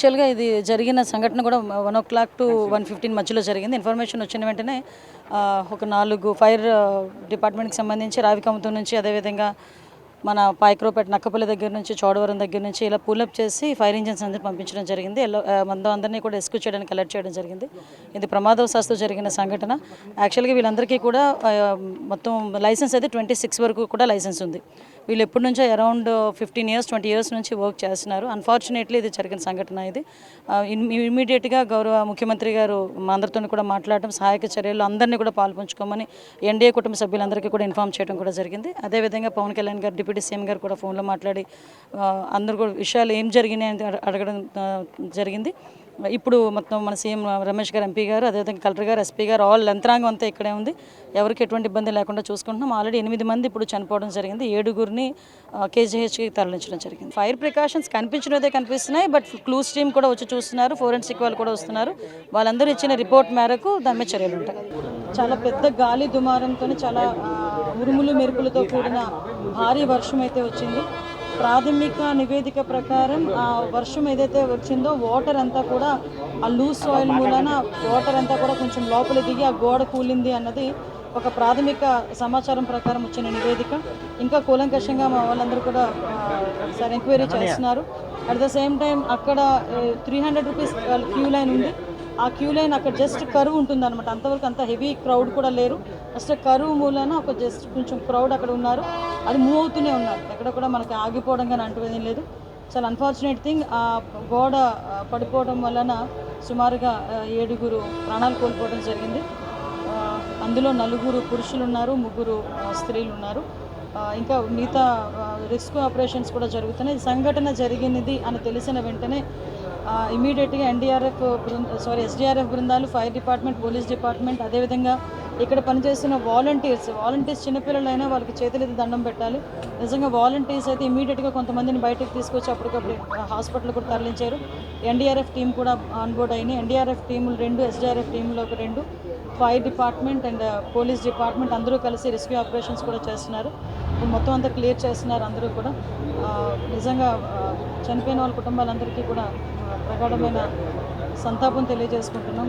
యాక్చువల్గా ఇది జరిగిన సంఘటన కూడా 1 o'clock to 1:15 మధ్యలో జరిగింది. ఇన్ఫర్మేషన్ వచ్చిన వెంటనే ఒక 4 ఫైర్ డిపార్ట్మెంట్కి సంబంధించి రావికమతం నుంచి, అదేవిధంగా మన పాయక్రోపేట నక్కపల్లి దగ్గర నుంచి, చోడవరం దగ్గర నుంచి ఇలా పుల్అప్ చేసి ఫైర్ ఇంజిన్స్ అందరినీ పంపించడం జరిగింది. అందరినీ కూడా రెస్క్యూ చేయడానికి అలర్ట్ చేయడం జరిగింది. ఇది ప్రమాదవశాత్తు జరిగిన సంఘటన. యాక్చువల్గా వీళ్ళందరికీ కూడా మొత్తం లైసెన్స్ అయితే 26 వరకు కూడా లైసెన్స్ ఉంది. వీళ్ళు ఎప్పటి నుంచో అరౌండ్ 15 years 20 years నుంచి వర్క్ చేస్తున్నారు. అన్ఫార్చునేట్లీ ఇది జరిగిన సంఘటన. ఇది ఇమీడియట్గా గౌరవ ముఖ్యమంత్రి గారు మా అందరితో కూడా మాట్లాడడం, సహాయక చర్యలు అందరినీ కూడా పాల్పంచుకోమని ఎన్డీఏ కుటుంబ సభ్యులందరికీ కూడా ఇన్ఫార్మ్ చేయడం కూడా జరిగింది. అదేవిధంగా పవన్ కళ్యాణ్ గారు, డిప్యూటీ సీఎం గారు కూడా ఫోన్లో మాట్లాడి అందరూ కూడా విషయాలు ఏం జరిగినాయి అని అడగడం జరిగింది. ఇప్పుడు మొత్తం మన సీఎం రమేష్ గారు, ఎంపీ గారు, అదేవిధంగా కలెక్టర్ గారు, ఎస్పీ గారు, ఆల్ యంత్రాంగం అంతా ఇక్కడే ఉంది. ఎవరికి ఎటువంటి ఇబ్బంది లేకుండా చూసుకుంటున్నాం. ఆల్రెడీ 8 మంది ఇప్పుడు చనిపోవడం జరిగింది. 7గురిని కేజీహెచ్కి తరలించడం జరిగింది. ఫైర్ ప్రికాషన్స్ కనిపించినదే కనిపిస్తున్నాయి. బట్ క్లూస్ టీమ్ కూడా వచ్చి చూస్తున్నారు, ఫోరెన్సిక్ వాళ్ళు కూడా వస్తున్నారు. వాళ్ళందరూ ఇచ్చిన రిపోర్ట్ మేరకు దాని మీద చర్యలు ఉంటాయి. చాలా పెద్ద గాలి దుమారంతో, చాలా ఉరుములు మెరుపులతో కూడిన భారీ వర్షం అయితే వచ్చింది. ప్రాథమిక నివేదిక ప్రకారం ఆ వర్షం ఏదైతే వచ్చిందో వాటర్ అంతా కూడా ఆ లూజ్ సాయిల్ మూలన వాటర్ అంతా కూడా కొంచెం లోపల దిగి ఆ గోడ కూలింది అన్నది ఒక ప్రాథమిక సమాచారం ప్రకారం వచ్చిన నివేదిక. ఇంకా కూలంకషంగా మా వాళ్ళందరూ కూడా ఒకసారి ఎంక్వైరీ చేస్తున్నారు. అట్ ద సేమ్ టైం అక్కడ 300 రూపీస్ క్యూ లైన్ ఉంది. ఆ క్యూ లైన్ అక్కడ జస్ట్ కరువు ఉంటుంది అనమాట. అంతవరకు అంత హెవీ క్రౌడ్ కూడా లేరు. జస్ట్ కరువు మూలన ఒక జస్ట్ కొంచెం క్రౌడ్ అక్కడ ఉన్నారు. అది మూవ్ అవుతూనే ఉన్నారు. ఎక్కడ కూడా మనకి ఆగిపోవడం కానీ అంటువేం లేదు. చాలా అన్ఫార్చునేట్ థింగ్, ఆ గోడ పడిపోవడం వలన సుమారుగా 7గురు ప్రాణాలు కోల్పోవడం జరిగింది. అందులో 4 పురుషులు ఉన్నారు, 3 స్త్రీలు ఉన్నారు. ఇంకా మిగతా రెస్క్యూ ఆపరేషన్స్ కూడా జరుగుతున్నాయి. సంఘటన జరిగినది అని తెలిసిన వెంటనే ఇమీడియట్గా ఎస్డీఆర్ఎఫ్ బృందాలు, ఫైర్ డిపార్ట్మెంట్, పోలీస్ డిపార్ట్మెంట్, అదేవిధంగా ఇక్కడ పనిచేస్తున్న వాలంటీర్స్ చిన్నపిల్లలైనా వాళ్ళకి చేతులెత్తి దండం పెట్టాలి. నిజంగా వాలంటీర్స్ అయితే ఇమీడియట్గా కొంతమందిని బయటకు తీసుకొచ్చి అప్పటికప్పుడు హాస్పిటల్ కూడా తరలించారు. ఎన్డీఆర్ఎఫ్ టీం కూడా ఆన్బోర్డ్ అయింది. ఎన్డీఆర్ఎఫ్ టీములు 2, ఎస్డీఆర్ఎఫ్ టీంలో ఒక 2, fire department and police department అందరూ కలిసి రెస్క్యూ ఆపరేషన్స్ కూడా చేస్తున్నారు. ఇప్పుడు మొత్తం అంతా క్లియర్ చేస్తున్నారు అందరూ కూడా. నిజంగా చనిపోయిన వాళ్ళ కుటుంబాలందరికీ కూడా ప్రగాఢమైన సంతాపం తెలియజేసుకుంటున్నాం.